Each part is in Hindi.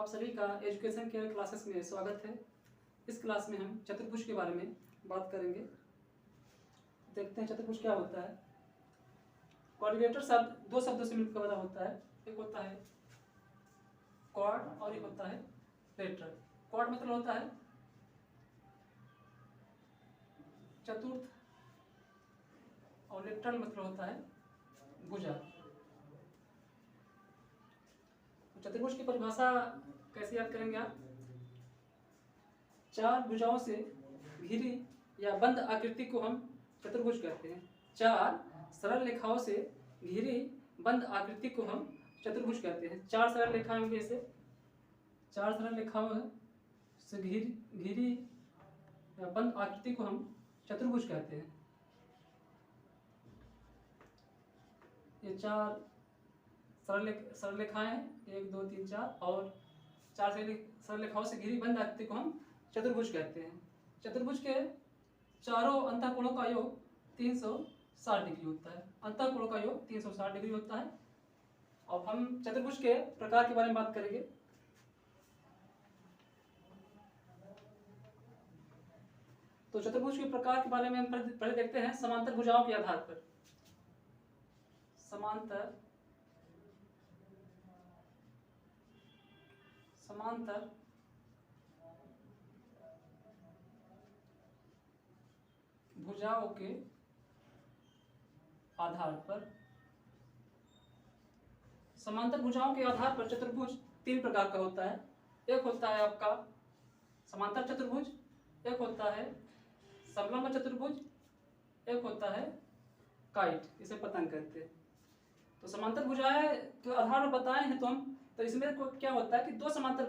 आप सभी का एजुकेशन केयर क्लासेस में स्वागत है। इस क्लास में हम चतुर्भुज के बारे में बात करेंगे। देखते हैं चतुर्भुज क्या होता है। क्वाड्रिलेटरल शब्द दो शब्दों से मिलकर बना होता है। एक होता है क्वाड और एक होता है लेटरल। क्वाड मतलब होता है चतुर्थ और लेटरल मतलब होता है भुजा। चतुर्भुज की परिभाषा कैसे याद करेंगे आप? चार भुजाओं से घिरी या बंद आकृति को हम चतुर्भुज कहते हैं। चार सरल रेखाओं से घिरी बंद आकृति को हम चतुर्भुज कहते हैं। चार सरल रेखाएं होंगी, ऐसे चार सरल रेखाओं से घिरी या बंद आकृति को हम चतुर्भुज कहते हैं। ये चार सरल रेखाएं हैं, 1 2 3 4, और चार सरल रेखाओं से घिरी बंद आकृति को हम चतुर्भुज कहते हैं। चतुर्भुज के चारों अंतःकोणों का योग 360 डिग्री होता है। अंतःकोणों का योग 360 डिग्री होता है। अब हम चतुर्भुज के प्रकार के बारे में बात करेंगे। तो चतुर्भुज के प्रकार के बारे में हम पहले देखते हैं समांतर भुजाओं के आधार पर। समांतर भुजाओं के आधार पर। समांतर भुजाओं के आधार पर चतुर्भुज 3 प्रकार का होता है। एक होता है आपका समांतर चतुर्भुज, एक होता है समलंब चतुर्भुज, एक होता है काइट, इसे पतंग कहते हैं। तो समांतर भुजाएं के आधार पर बताए हैं तो इसमें क्या होता है कि दो समांतर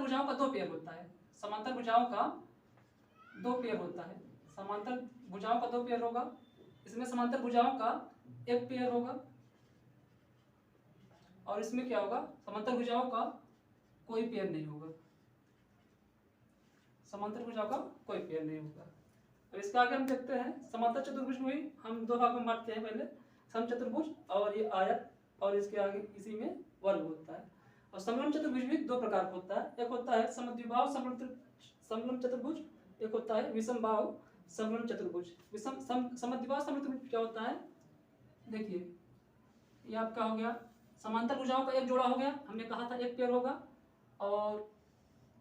भुजाओं का 2 पेयर होता है। समांतर भुजाओं का 2 पेयर होता है। समांतर भुजाओं का 2 पेयर होगा। इसमें समांतर भुजाओं का 1 पेयर होगा और इसमें क्या होगा, समांतर भुजाओं का कोई पेयर नहीं होगा। समांतर भुजाओं का कोई पेयर नहीं होगा। और इसके आगे हम देखते हैं समांतर चतुर्भुज में ही हम 2 भाग में बांटते हैं। पहले समचतुर्भुज और ये आयत, और इसके आगे इसी में वर्ग होता है। और समलंब चतुर्भुज भी 2 प्रकार का होता है। एक होता है समद्विबाहु समलंब चतुर्भुज, एक होता है विषमबाहु समलंब चतुर्भुज। समद्विबाहु समलंब चतुर्भुज क्या होता है, देखिए ये आपका हो गया समांतर भुजाओं का एक जोड़ा हो गया। हमने कहा था 1 पेयर होगा, और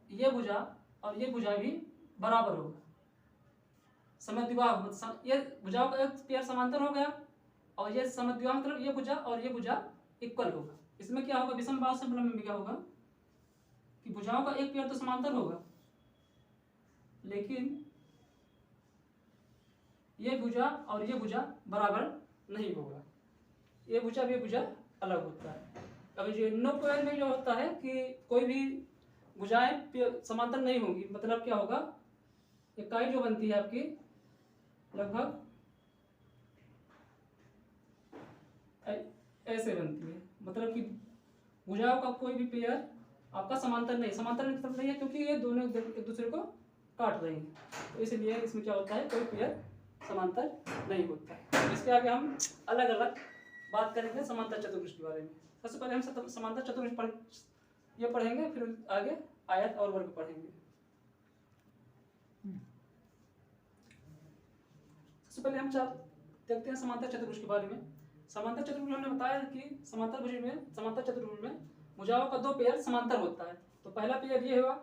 ये भुजा और ये भुजा भी बराबर होगा। समद्विबाहु ये भुजाओं का एक पेयर समांतर हो गया, और ये समद्विबाहु मतलब ये भुजा और ये भुजा इक्वल होगा। इसमें क्या होगा, विषमबाहु समलंब में क्या होगा कि भुजाओं का एक पेयर तो समांतर होगा, लेकिन ये भुजा और ये भुजा बराबर नहीं होगा। ये भुजा भी भुजा अलग होता है। अभी जो नो पेयर में जो होता है कि कोई भी भुजाएं समांतर नहीं होंगी, मतलब क्या होगा, इकाई जो बनती है आपकी लगभग ऐसे बनती है। मतलब कि भुजाओं का कोई भी पेयर आपका समांतर मतलब नहीं है, क्योंकि ये दोनों एक दूसरे को काट रही हैं। तो इसलिए इसमें क्या होता है, कोई पेयर समांतर नहीं होता है। इसके आगे हम अलग अलग बात करेंगे समांतर चतुर्भुज के बारे में। सबसे पहले हम समांतर चतुर्भुज पढ़ेंगे, फिर आगे आयत और वर्ग पढ़ेंगे। सबसे पहले हम देखते हैं समांतर चतुर्भुज के बारे में। समांतर चतुर्भुज हमने बताया कि समांतर चतुर्भुज में भुजाओं का 2 पेयर समांतर होता है। तो पहला पेयर ये हुआ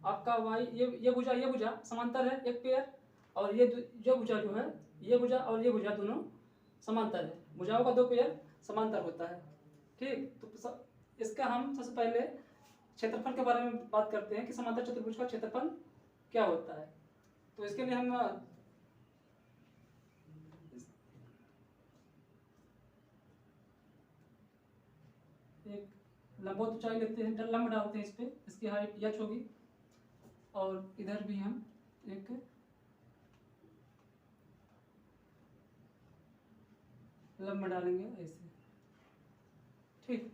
आपका वाई, ये भुजा समांतर है 1 पेयर, और ये जो भुजा जो है, ये भुजा और ये भुजा दोनों समांतर है। भुजाओं का 2 पेयर समांतर होता है। ठीक, तो इसका हम सबसे पहले क्षेत्रफल के बारे में बात करते हैं कि समांतर चतुर्भुज का क्षेत्रफल क्या होता है। तो इसके लिए हम एक लंबवत ऊंचाई लेते हैं, लंब डालते हैं इस पे, इसकी हाइट h होगी, और इधर भी हम एक लंब डालेंगे ऐसे। ठीक,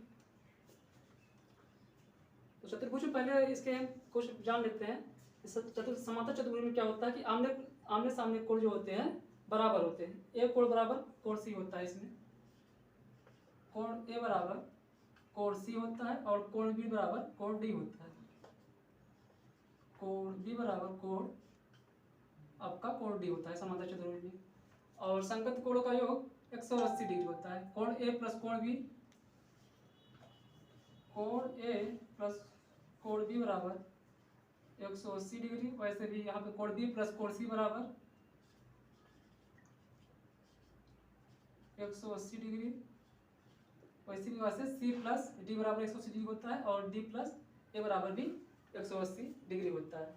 तो चतुर्भुज में पहले इसके कुछ जान लेते हैं। समांतर चतुर्भुज में क्या होता है कि आमने सामने कोण जो होते हैं बराबर होते हैं। एक कोण बराबर कोण सी होता है। इसमें कोण ए बराबर कोण सी होता है और कोण बी बराबर कोण डी होता है। कोण बी बराबर कोण आपका कोण डी होता है समांतर चतुर्भुज में। और संगत कोणों का योग 180 डिग्री होता है। कोण ए प्लस कोण बी, कोण ए प्लस कोण बी बराबर 180 डिग्री। वैसे भी यहाँ पे कोण बी प्लस कोण सी बराबर 180 डिग्री। वैसे भी वैसे सी प्लस डी बराबर 180 डिग्री होता है और डी प्लस ए बराबर भी 180 डिग्री होता है।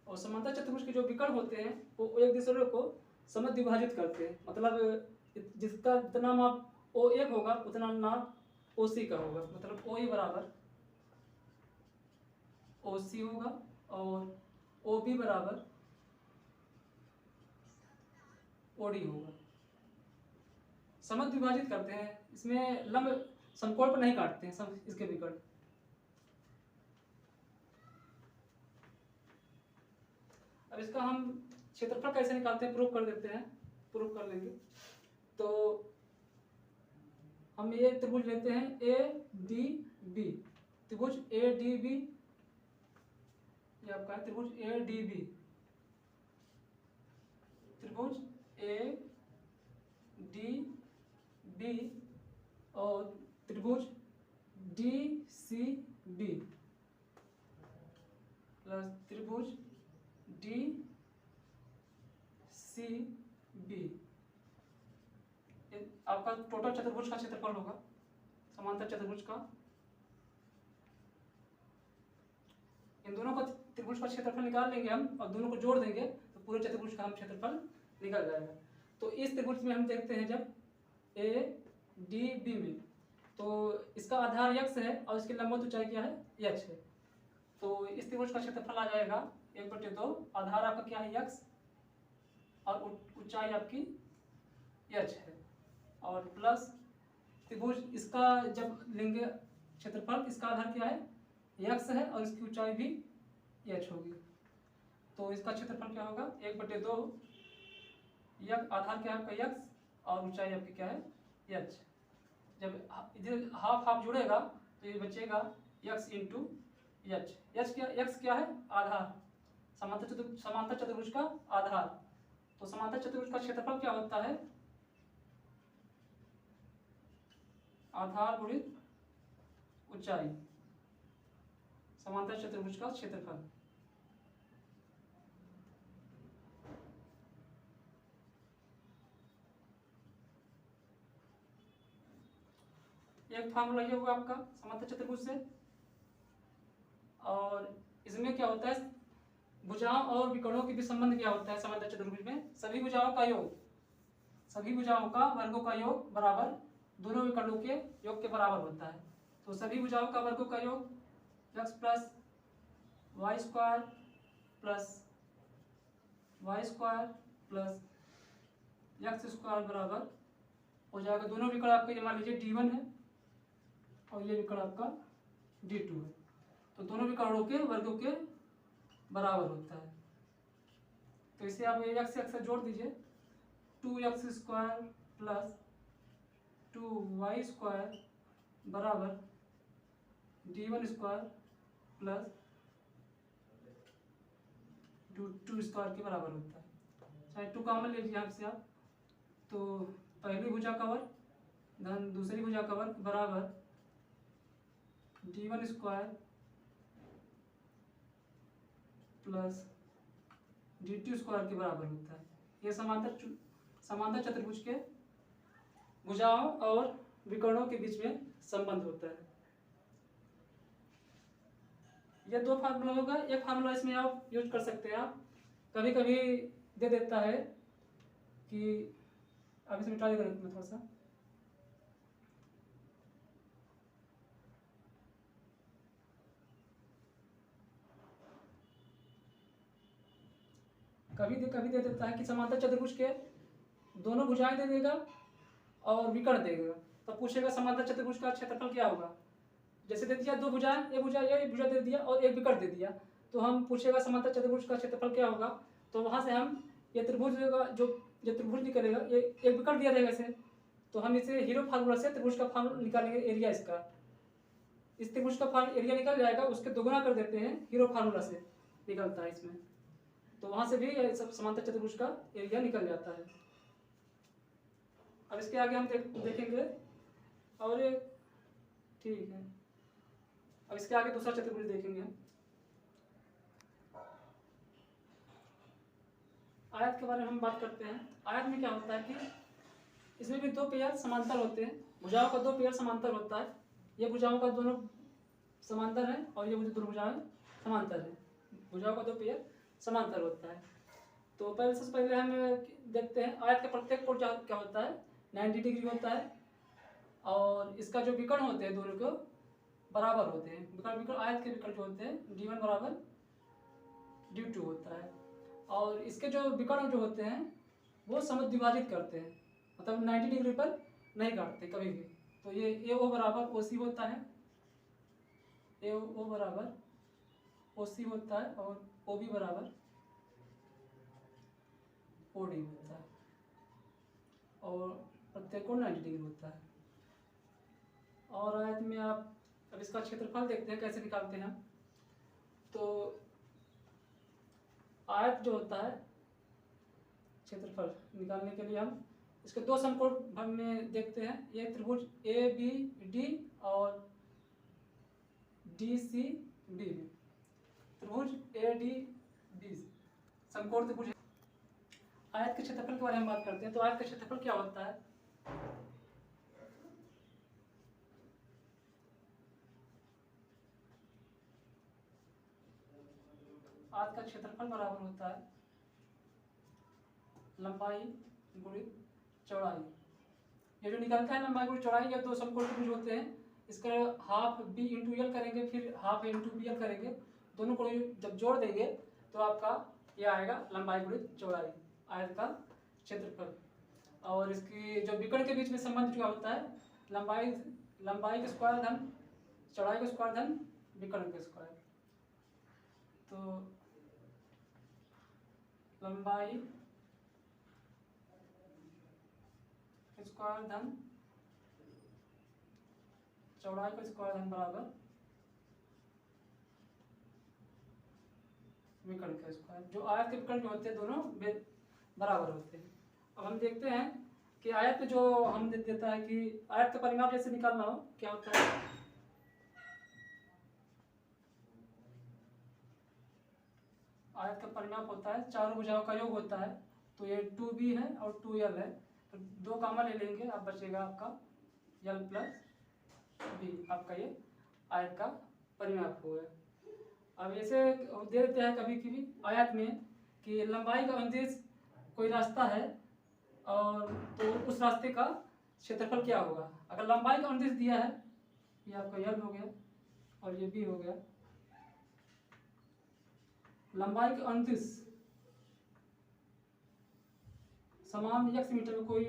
और समांतर चतुर्भुज के जो विकर्ण होते हैं वो एक दूसरे को समद्विभाजित विभाजित करते हैं। मतलब जिसका जितना माप O1 होगा उतना नाप OC का होगा। मतलब OA बराबर OC होगा और OB बराबर OD होगा। समद्विभाजित विभाजित करते हैं, इसमें लंब समकोण पर नहीं काटते हैं इसके विकर्ण। अब इसका हम क्षेत्रफल कैसे निकालते हैं प्रूफ कर देते हैं, प्रूफ कर लेंगे। तो हम ये त्रिभुज लेते हैं ADB, त्रिभुज ADB, ये आपका है त्रिभुज ADB, त्रिभुज ADB और त्रिभुज DCB प्लस त्रिभुज DCB। आपका टोटल चतुर्भुज का क्षेत्रफल होगा, समांतर चतुर्भुज का। इन दोनों का त्रिभुज का क्षेत्रफल निकाल लेंगे हम और दोनों को जोड़ देंगे तो पूरे चतुर्भुज का हम क्षेत्रफल निकल जाएगा। तो इस त्रिभुज में हम देखते हैं जब ADB में, तो इसका आधार x है और इसकी लंबवत ऊंचाई क्या है, h है। तो इस त्रिभुज का क्षेत्रफल आ जाएगा 1/2। आधार आपका क्या है, x, और ऊंचाई आपकी h है। और प्लस त्रिभुज इसका जब लेंगे क्षेत्रफल, इसका आधार क्या है, x है और इसकी ऊंचाई भी h होगी। तो इसका क्षेत्रफल क्या होगा, 1/2। आधार क्या है आपका x और ऊंचाई आपकी क्या है, h। जब इधर हाफ हाफ जुड़ेगा तो ये बचेगा x इंटू h। x क्या है, आधार, समांतर चतुर्भुज का आधार। तो समांतर चतुर्भुज का क्षेत्रफल क्या होता है, आधार गुणित ऊंचाई, समांतर चतुर्भुज का क्षेत्रफल। एक फार्मूला ये हुआ आपका समांतर चतुर्भुज से। और इसमें क्या होता है, भुजाओं और विकर्णों के बीच संबंध क्या होता है समांतर चतुर्भुज में, सभी भुजाओं का योग, सभी भुजाओं का वर्गों का योग बराबर दोनों विकर्णों के योग के बराबर होता है। तो सभी भुजाओं का वर्गों का योग x plus Y square plus Y square plus X square बराबर हो जाएगा। दोनों विकर्ण आपके ये मान लीजिए D1 है और ये विकर्ण आपका D2 है। तो दोनों विकर्णों के वर्गों के बराबर होता है। तो इसे आप x से जोड़ दीजिए, 2x square plus 2y square बराबर D1 स्क्वायर प्लस 2 स्क्वायर के बराबर होता है। चाहे 2 कॉमन ले लीजिए यहाँ से आप, तो पहली भुजा का वर्ग धन दूसरी भुजा का वर्ग बराबर D1 square plus D2 square के बराबर होता है। यह समांतर चतुर्भुज के भुजाओं और विकर्णों के बीच में संबंध होता है। यह 2 फार्मूला होगा। एक फार्मूला इसमें आप यूज कर सकते हैं। आप कभी कभी दे देता है कि अब इसमें ट्राई करें थोड़ा सा, कभी दे देता है कि समांतर चतुर्भुज के दोनों भुजाएं दे देगा और विकर्ण देगा। तो पूछेगा समांतर चतुर्भुज का क्षेत्रफल क्या होगा। जैसे दे दिया 2 भुजाएं, एक भुजा दे दिया और एक विकर्ण दे दिया, तो हम पूछेगा समांतर चतुर्भुज का क्षेत्रफल क्या होगा। तो वहां से हम ये त्रिभुज जो त्रिभुज निकलेगा, ये एक विकर्ण दिया रहेगा इसे, तो हम इसे हीरो फार्मूला से त्रिभुज का फार्मूला निकालेंगे, एरिया इसका। इस त्रिभुज का एरिया निकल जाएगा, उसके दोगुना कर देते हैं, हीरो फार्मूला से निकलता है इसमें, तो वहां से भी सब समांतर चतुर्भुज का एरिया निकल जाता है। अब इसके आगे हम देखेंगे, और ठीक है, अब इसके आगे दूसरा चतुर्भुज देखेंगे। आयत के बारे में हम बात करते हैं। आयत में क्या होता है कि इसमें भी दो पेयर समांतर होते हैं, भुजाओं का दो पेयर समांतर होता है। ये भुजाओं का दोनों समांतर है और ये दोनों भुजाएं समांतर है, भुजाओं का दो पेयर समांतर होता है। तो सबसे पहले हम देखते हैं आयत के प्रत्येक कोण क्या होता है, 90 डिग्री होता है, और इसका जो विकर्ण होते हैं दोनों को बराबर होते हैं। विकर्ण आयत के विकर्ण जो होते हैं d1 बराबर d2 होता है, और इसके जो विकर्ण जो होते हैं वो समद्विभाजित करते हैं, मतलब 90 डिग्री पर नहीं काटते कभी भी। तो ये AO बराबर OC होता है, AO बराबर OC होता है, और OB बराबर OD होता है, और प्रत्येक कोण 90 डिग्री होता है। और आयत में आप अब इसका क्षेत्रफल देखते हैं कैसे निकालते हैं। तो आयत जो होता है, क्षेत्रफल निकालने के लिए हम इसके दो समकोण में देखते हैं। ये त्रिभुज ABD और DCB, त्रिभुज ADB समकोण त्रिभुज। आयत के क्षेत्रफल के बारे में बात करते हैं। तो आयत का क्षेत्रफल क्या होता है, आयत का क्षेत्रफल बराबर होता है लंबाई गुणित चौड़ाई। ये जो निकलता है लंबाई गुणित चौड़ाई, ये दो समकोण त्रिभुज होते हैं, इसका हाफ B इंटू L करेंगे, फिर हाफ A इंटू BL करेंगे, दोनों को जब जोड़ देंगे तो आपका ये आएगा लंबाई गुणित चौड़ाई, आयत का क्षेत्रफल। और इसकी जो विकर्ण के बीच में संबंध क्या होता है, लंबाई का स्क्वायर धन चौड़ाई का स्क्वायर धन विकर्ण का स्क्वायर। तो लंबाई स्क्वायर धन चौड़ाई का स्क्वायर धन बराबर विकर्ण का स्क्वायर। जो आयत के विकर्ण जो होते हैं दोनों बराबर होते हैं। अब हम देखते हैं कि आयत जो हम देता है कि आयत का परिमाप जैसे निकालना हो क्या होता है। आयत का परिमाप होता है चारों भुजाओं का योग होता है। तो ये 2B है और 2L है, तो दो कॉमन ले लेंगे, अब बचेगा आपका L प्लस B, आपका ये आयत का परिमाप हो गया। अब ऐसे दे देते हैं कभी कभी आयत में कि लंबाई का अनुदिश कोई रास्ता है, और तो उस रास्ते का क्षेत्रफल क्या होगा। अगर लंबाई का अनुदिश दिया है, ये आपका L हो गया और ये B हो गया। लंबाई का अनुदिश समान x मीटर में कोई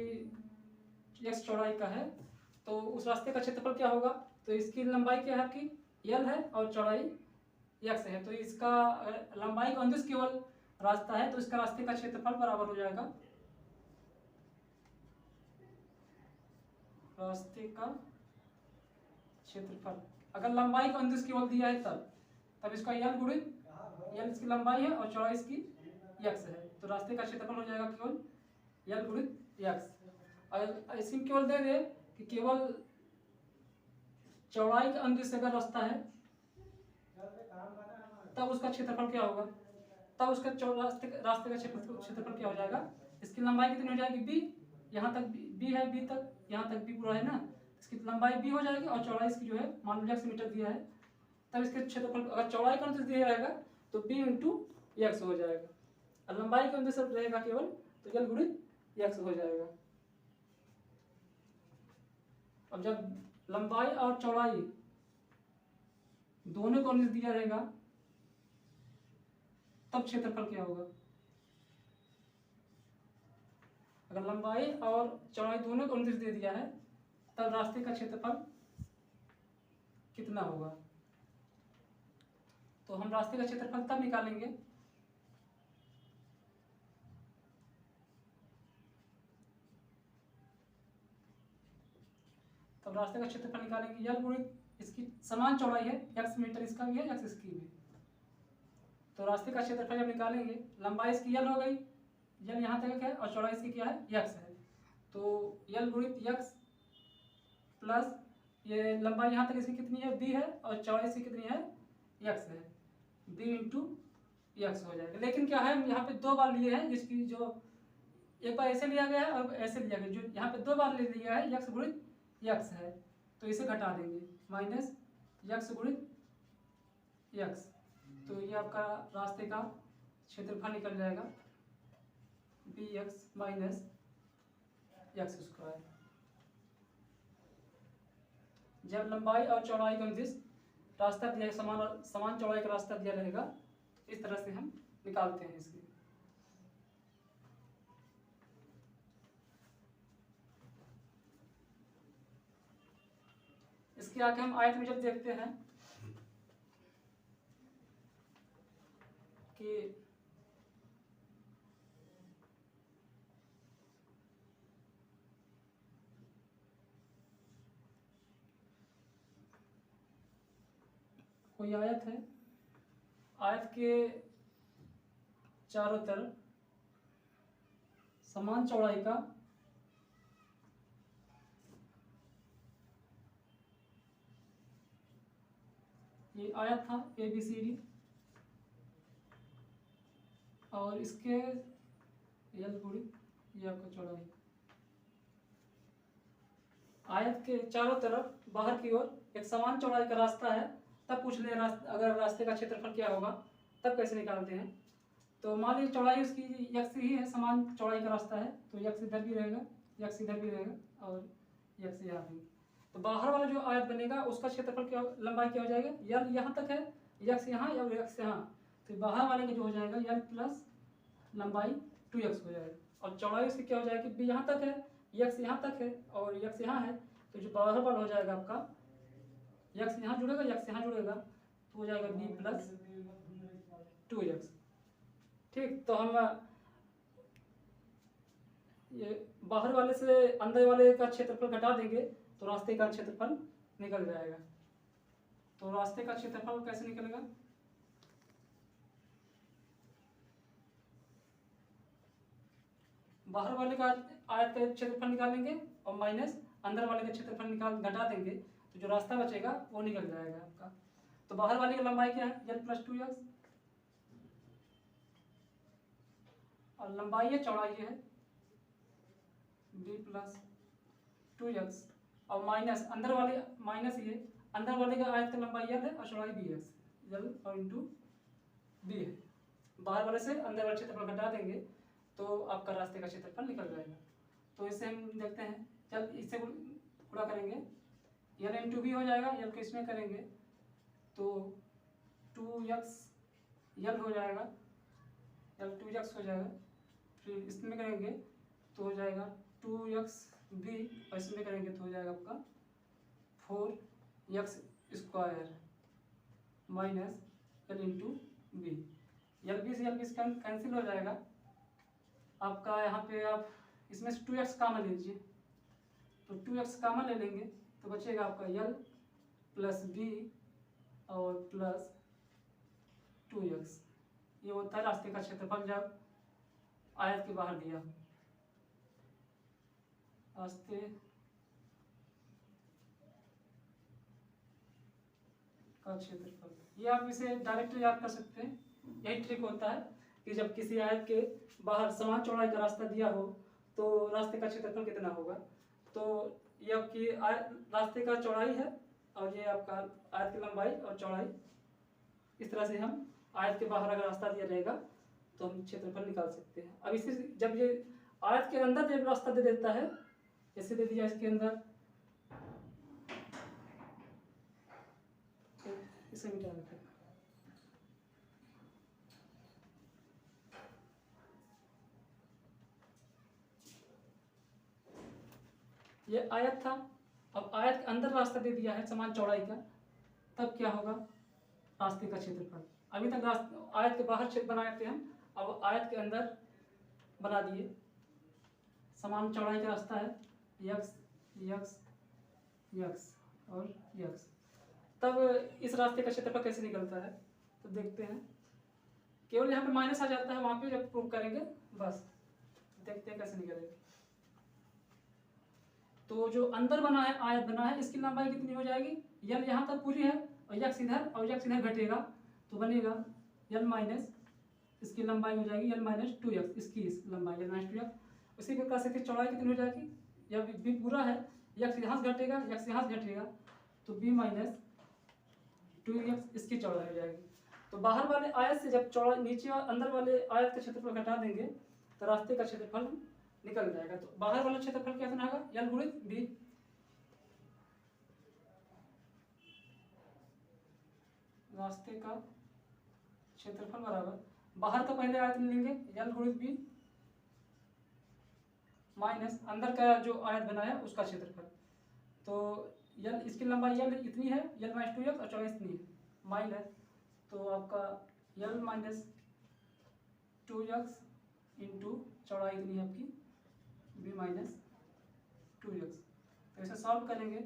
x चौड़ाई का है, तो उस रास्ते का क्षेत्रफल क्या होगा। तो इसकी लंबाई क्या है आपकी L है और चौड़ाई x है, तो इसका लंबाई का अनुदिश केवल रास्ता है, तो इसका रास्ते का क्षेत्रफल बराबर हो जाएगा रास्ते का क्षेत्रफल। अगर लंबाई का अनुदिश केवल दिया है तब इसका L गुणित L इसकी लंबाई है और चौड़ाई इसकी x है, तो रास्ते का क्षेत्रफल हो जाएगा केवल L गुणित x। अगर इसमें केवल दे दे कि केवल चौड़ाई का अनुदिश अगर रास्ता है तब उसका क्षेत्रफल क्या होगा, तब उसका रास्ते का क्षेत्रफल क्या हो जाएगा। इसकी लंबाई कितनी हो जाएगी B, यहाँ तक B है, B तक यहाँ तक B पूरा है ना, इसकी लंबाई B हो जाएगी और चौड़ाई इसकी जो है मान लो x मीटर दिया है, तब इसके क्षेत्रफल अगर चौड़ाई का अनुदिश दिया रहेगा तो B इंटू x हो जाएगा, और लंबाई का अनुदिश रहेगा केवल तो L गुणित x हो जाएगा। अब जब लंबाई और चौड़ाई दोनों को अनुदिश दिया रहेगा तब क्षेत्रफल क्या होगा। अगर लंबाई और चौड़ाई दोनों को अनुदिश दे दिया है तब रास्ते का क्षेत्रफल कितना होगा। तो हम रास्ते का क्षेत्रफल तब निकालेंगे तो रास्ते का क्षेत्रफल निकालेंगे यल गुणित इसकी समान चौड़ाई है, x मीटर इसका भी है, x इसकी भी। तो रास्ते का क्षेत्रफल जब निकालेंगे, लंबाई इसकी यल हो गई, यल यहाँ तक है, और चौड़ाई इसकी क्या है, x है। तो यल गुणित x प्लस ये लंबाई यहाँ तक इसकी कितनी है, b है, और चौड़ाई इसकी कितनी है, x है, b इंटू x हो जाएगा। लेकिन क्या है, यहाँ पे दो बार लिए हैं, जिसकी जो एक बार ऐसे लिया गया है और ऐसे लिया गया, जो यहाँ पे दो बार ले लिया है, x गुणित x है, तो इसे घटा देंगे, माइनस x गुणित x। तो ये आपका रास्ते का क्षेत्रफल निकल जाएगा bx माइनस x स्क्वायर। जब लंबाई और चौड़ाई का निर्दिष्ट रास्ता दिया, समान चौड़ाई का रास्ता दिया रहेगा, इस तरह से हम निकालते हैं इसकी। इसके आगे हम आयत में जब देखते हैं कि कोई आयत है, आयत के चारों तरफ समान चौड़ाई का ये आयत था ABCD, और इसके यल गुणित ये आपका चौड़ाई। आयत के चारों तरफ बाहर की ओर एक समान चौड़ाई का रास्ता है, तब पूछ ले अगर रास्ते का क्षेत्रफल क्या होगा, तब कैसे निकालते हैं। तो मान लीजिए चौड़ाई उसकी x ही है, समान चौड़ाई का रास्ता है, तो x इधर भी रहेगा, x इधर भी रहेगा, और x यहाँ भी। तो बाहर वाला जो आयत बनेगा उसका क्षेत्रफल क्या, लंबाई क्या हो जाएगा, यल यहाँ तक है, x यहाँ या x यहाँ, तो बाहर वाले का जो हो जाएगा यल प्लस लंबाई 2x हो जाएगा, और चौड़ाई उसकी क्या हो जाएगी, b यहाँ तक है, x यहाँ तक है, और x यहाँ है, तो जो बाहर वाला हो जाएगा आपका x यहाँ जुड़ेगा, x यहाँ जुड़ेगा, तो हो जाएगा b प्लस 2x। ठीक, तो हम ये बाहर वाले से अंदर वाले का क्षेत्रफल घटा देंगे, तो रास्ते का क्षेत्रफल निकल जाएगा। तो रास्ते का क्षेत्रफल कैसे निकलेगा, बाहर वाले का आयत का क्षेत्रफल निकालेंगे और माइनस अंदर वाले का क्षेत्रफल निकाल घटा देंगे, तो जो रास्ता बचेगा वो निकल जाएगा आपका। तो बाहर वाले की लंबाई क्या है, यल प्लस 2x, और लंबाई है, चौड़ाई है b प्लस 2x, और माइनस अंदर वाले, माइनस ये अंदर वाले का आयत का लंबाई यल है और चौड़ाई bx, यल और इंटू b है। बाहर वाले से अंदर वाले क्षेत्रफल घटा देंगे तो आपका रास्ते का क्षेत्रफल निकल जाएगा। तो इससे हम देखते हैं, जब इससे गुणा करेंगे यल इंटू b हो जाएगा, यल को इसमें करेंगे तो 2x यल हो जाएगा, यल 2x हो जाएगा, फिर इसमें करेंगे तो हो जाएगा 2xb, और इसमें करेंगे तो हो जाएगा आपका 4x square minus L into B. L B से यल बी कैंसिल हो जाएगा आपका। यहाँ पे आप इसमें से 2x कॉमन लीजिए, तो 2x कॉमन ले लेंगे तो बचेगा आपका यल प्लस बी और प्लस 2x। ये होता है रास्ते का क्षेत्रफल जब आयत के बाहर दिया। रास्ते का क्षेत्रफल, ये आप इसे डायरेक्ट याद कर सकते हैं। यही ट्रिक होता है कि जब किसी आयत के बाहर समान चौड़ाई का रास्ता दिया हो तो रास्ते का क्षेत्रफल कितना होगा। तो ये आपकी रास्ते का चौड़ाई है, और ये आपका आयत की लंबाई और चौड़ाई। इस तरह से हम आयत के बाहर अगर रास्ता दिया जाएगा तो हम क्षेत्रफल निकाल सकते हैं। अब इसी जब ये आयत के अंदर जब रास्ता दे देता है, जैसे दे दिया इसके अंदर, तो इसे मिटा देते हैं। ये आयत था, अब आयत के अंदर रास्ता दे दिया है समान चौड़ाई का, तब क्या होगा, रास्ते का क्षेत्रफल। अभी तक आयत के बाहर क्षेत्र बनाए थे हम, अब आयत के अंदर बना दिए। समान चौड़ाई का रास्ता है, यक्स यक्स यक्स और यक्स। तब इस रास्ते का क्षेत्रफल कैसे निकलता है तो देखते हैं। केवल यहाँ पे माइनस आ जाता है, वहाँ पे जब प्रूव करेंगे बस देखते हैं कैसे निकलेगा। तो जो अंदर बना है, आयत बना है, इसकी लंबाई कितनी हो जाएगी, यल यहाँ तक पूरी है और यक्स इधर और यक्स इधर घटेगा तो बनेगा यल माइनस, इसकी लंबाई हो जाएगी यल माइनस 2x, इसकी इस लंबाई यल माइनस 2x। उसी प्रकार से चौड़ाई कितनी हो जाएगी, यह बी पूरा है, यक्स यहाँ से घटेगा, यक्स यहाँ से घटेगा तो b माइनस 2x इसकी चौड़ाई हो जाएगी। तो बाहर वाले आयत से जब चौड़ाई नीचे और अंदर वाले आयत का क्षेत्रफल घटा देंगे तो रास्ते का क्षेत्रफल निकल जाएगा। तो बाहर वाला क्षेत्रफल क्या बनाएगा, यल गुणित b, रास्ते का क्षेत्रफल बराबर बाहर का पहले आयत लेंगे यल गुणित b माइनस अंदर का जो आयत बनाया उसका क्षेत्रफल। तो यल इसकी लंबाई यल इतनी है, यल माइनस 2x और चौड़ाई इतनी है माइनस, तो आपका यल माइनस 2x इंटू चौड़ाई इतनी है आपकी b माइनस 2x। तो इसे सॉल्व करेंगे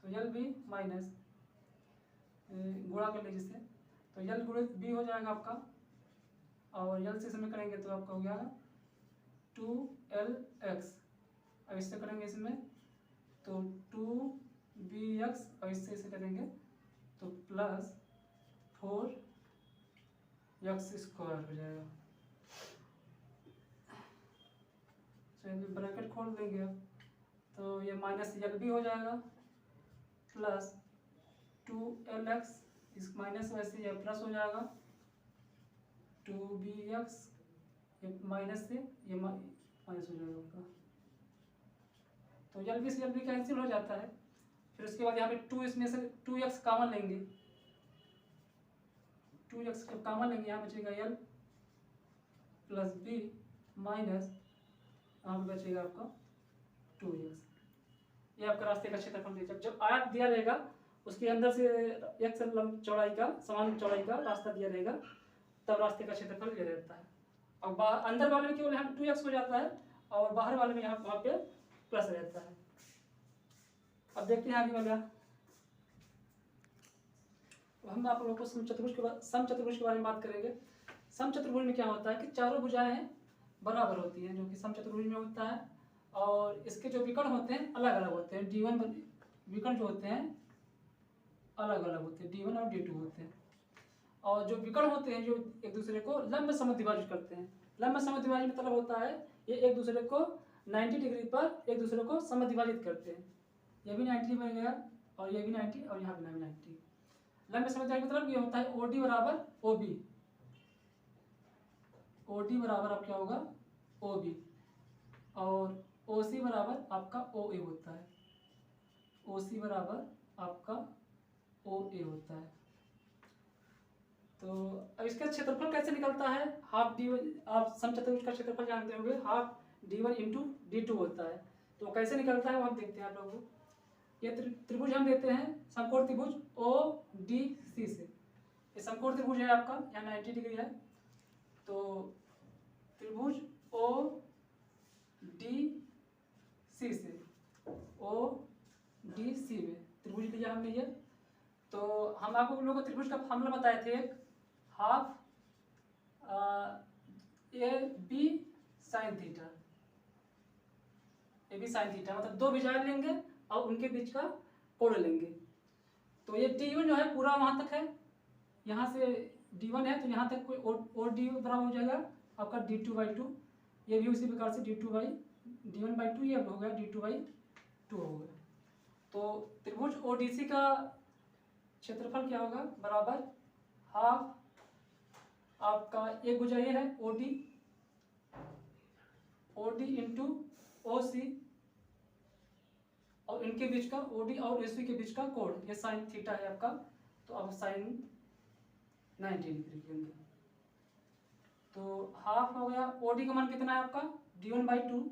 तो यल b माइनस गुणा कर लीजिए इससे, तो यल गुणित b हो जाएगा आपका और यल से इसमें करेंगे तो आपका हो गया 2lx, अब इससे करेंगे इसमें तो 2bx और इससे इसे करेंगे तो प्लस 4x स्क्वायर हो जाएगा। चलिए ब्रैकेट खोल देंगे अब, तो ये माइनस यल बी हो जाएगा प्लस 2lx, इस माइनस वैसे ये प्लस हो जाएगा 2bx, ये माइनस से ये माइनस हो जाएगा आपका, तो यल बी से यल बी कैंसिल हो जाता है। फिर उसके बाद यहाँ पे 2 इसमें से 2x कॉमन लेंगे, 2x जब कॉमन लेंगे यहाँ बचेगा यल प्लस बी माइनस यहाँ पे बचेगा आपका 2x। ये आपका रास्ते का क्षेत्रफल दिया। जब आयत दिया रहेगा उसके अंदर से x चौड़ाई का समान चौड़ाई का रास्ता दिया रहेगा तब रास्ते का क्षेत्रफल ये रहता है। और अंदर वाले में केवल यहाँ पे 2x हो जाता है और बाहर वाले में यहाँ वहाँ पे प्लस रहता है। अब देखते हैं आगे वाला, हम आप लोगों को समचतुर्भुज के बारे में बात करेंगे। समचतुर्भुज में क्या होता है कि चारों भुजाएं बराबर होती हैं, जो कि समचतुर्भुज में होता है, और इसके जो विकर्ण होते हैं अलग अलग होते हैं। D1 विकर्ण जो होते हैं अलग अलग होते हैं, D1 और D2 होते हैं। और जो विकर्ण होते हैं जो एक दूसरे को लंब समद्विभाजित करते हैं। लंब समद्विभाजित मतलब होता है ये एक दूसरे को 90 डिग्री पर एक दूसरे को समद्विभाजित करते हैं। ये भी 90 बन गया और ये भी 90 और यहाँ भी 90। लंब समद्विभाजित मतलब ये होता है OD बराबर OB, OD बराबर आप क्या होगा OB, और OC बराबर आपका OA होता है, OC बराबर आपका OA होता है। तो अब इसका क्षेत्रफल कैसे निकलता है, हाफ D1, आप समचतुर्भुज का क्षेत्रफल जानते होंगे, हाफ D1 इंटू D2 होता है। तो कैसे निकलता है वो हम देखते हैं आप लोगों को। ये त्रिभुज हम देते हैं समकोण त्रिभुज ODC से। ये समकोण त्रिभुज है आपका, यहाँ 90 डिग्री है, तो त्रिभुज ODC से, ODC में त्रिभुज लिया हमने ये। तो हम आपको लोगों को त्रिभुज का फॉर्मूला बताए थे, एक half AB sine theta, AB sine theta मतलब दो भुजाएं लेंगे और उनके बीच का कोण लेंगे। तो ये D1 जो है पूरा वहां तक है, यहाँ से D1 है तो यहाँ तक कोई OD बराबर हो जाएगा आपका D2/2, ये भी उसी प्रकार से D1/2 ये हो गया D2/2 हो गया। तो त्रिभुज ODC का क्षेत्रफल क्या होगा बराबर हाफ आपका एक भुजा ये है OD इंटू OC, और इनके बीच का OD और OC के बीच का कोण ये साइन थीटा है आपका, तो अब साइन 90 डिग्री के अंदर। तो हाफ हो गया, OD का मान कितना है आपका D1/2,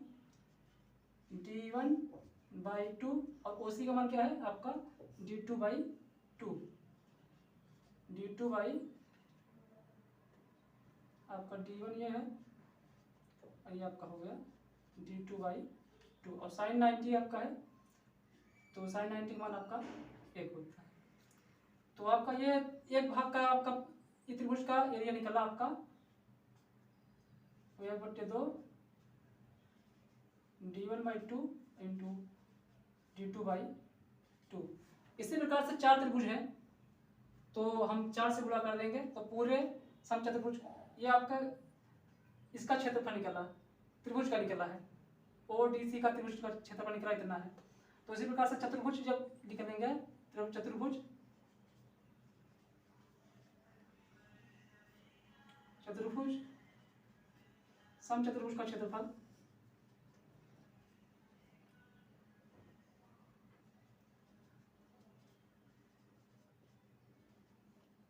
और OC का मान क्या है आपका D2/2, आपका D1 ये है और ये आपका हो गया D2/2, और साइन 90 आपका है तो साइन 90 का मान आपका 1 होता है। तो आपका ये एक भाग का आपका ये त्रिभुज का एरिया निकला आपका 1/2 d1/2 इंटू d2/2। इसी प्रकार से 4 त्रिभुज हैं, तो हम 4 से गुणा कर देंगे तो पूरे समचतुर्भुज ये आपका इसका क्षेत्रफल निकला, त्रिभुज का निकला है, ODC का त्रिभुज का क्षेत्रफल निकला इतना है। तो इसी प्रकार से चतुर्भुज जब निकलेंगे चतुर्भुज समचतुर्भुज का क्षेत्रफल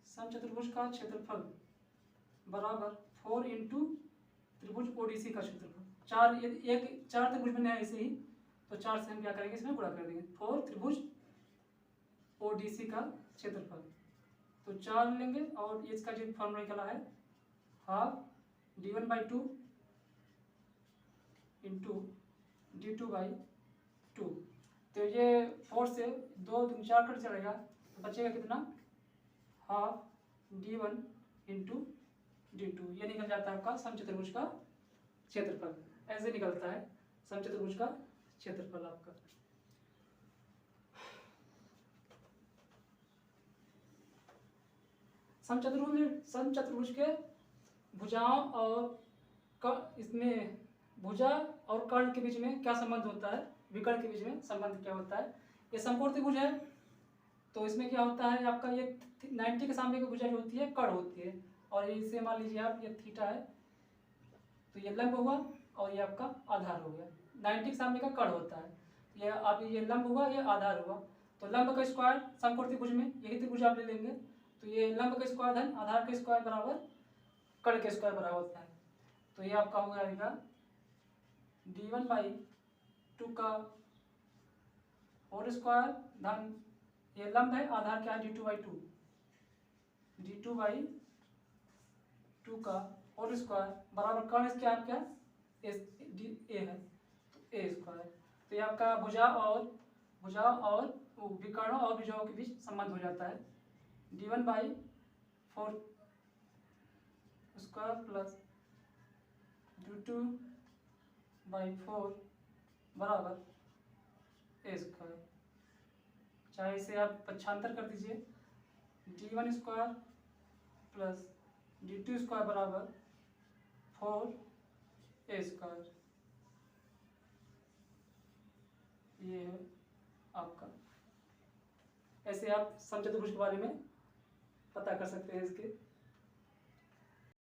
समचतुर्भुज का क्षेत्रफल बराबर 4 इंटू त्रिभुज ODC का क्षेत्रफल। 4 त्रिभुज बने हैं ऐसे ही, तो 4 से हम क्या करेंगे, इसमें गुणा कर देंगे। 4 त्रिभुज ODC का क्षेत्रफल, तो 4 लेंगे और इसका जो फॉर्मूला निकला है हाफ d1/2 इंटू d2/2। तो ये 4 से 2 दूनी 4 कट चलेगा, तो बचेगा कितना, हाफ d1 इंटू d2। ये निकल जाता है आपका समचतुर्भुज का क्षेत्रफल। ऐसे निकलता है समचतुर्भुज का क्षेत्रफल आपका। समचतुर्भुज के भुजाओं और इसमें भुजा और कर्ण के बीच में क्या संबंध होता है, विकर्ण के बीच में संबंध क्या होता है। ये समकोण त्रिभुज है, तो इसमें क्या होता है आपका ये 90 के सामने की भुजा जो होती है कर्ण होती है, और इसे मान लीजिए आप ये थीटा है, तो ये लंब हुआ और ये आपका आधार हो गया। 90 के सामने का कर्ण होता है, ये आप ये लंब हुआ ये आधार हुआ, तो लंब का स्क्वायर समकोण त्रिभुज में यही त्रिभुज आप ले लेंगे, तो ये लंब का स्क्वायर धन आधार का स्क्वायर बराबर कर्ण के स्क्वायर बराबर होता है। तो ये आपका हो जाएगा d1/2 का होल स्क्वायर धन ये लंब है आधार क्या है d2/2 का होल स्क्वायर बराबर कर्ण इसके आप क्या ए है, तो a स्क्वायर। तो ये आपका भुजा और विकर्ण और भुजाओं के बीच संबंध हो जाता है। d1/4 स्क्वायर प्लस d2/4 बराबर a स्क्वायर। चाहे इसे आप पक्षांतर कर दीजिए, d1 square plus d2 square बराबर 4a स्क्वायर। ये है आपका। ऐसे आप समचतुर्भुज के बारे में पता कर सकते हैं इसके।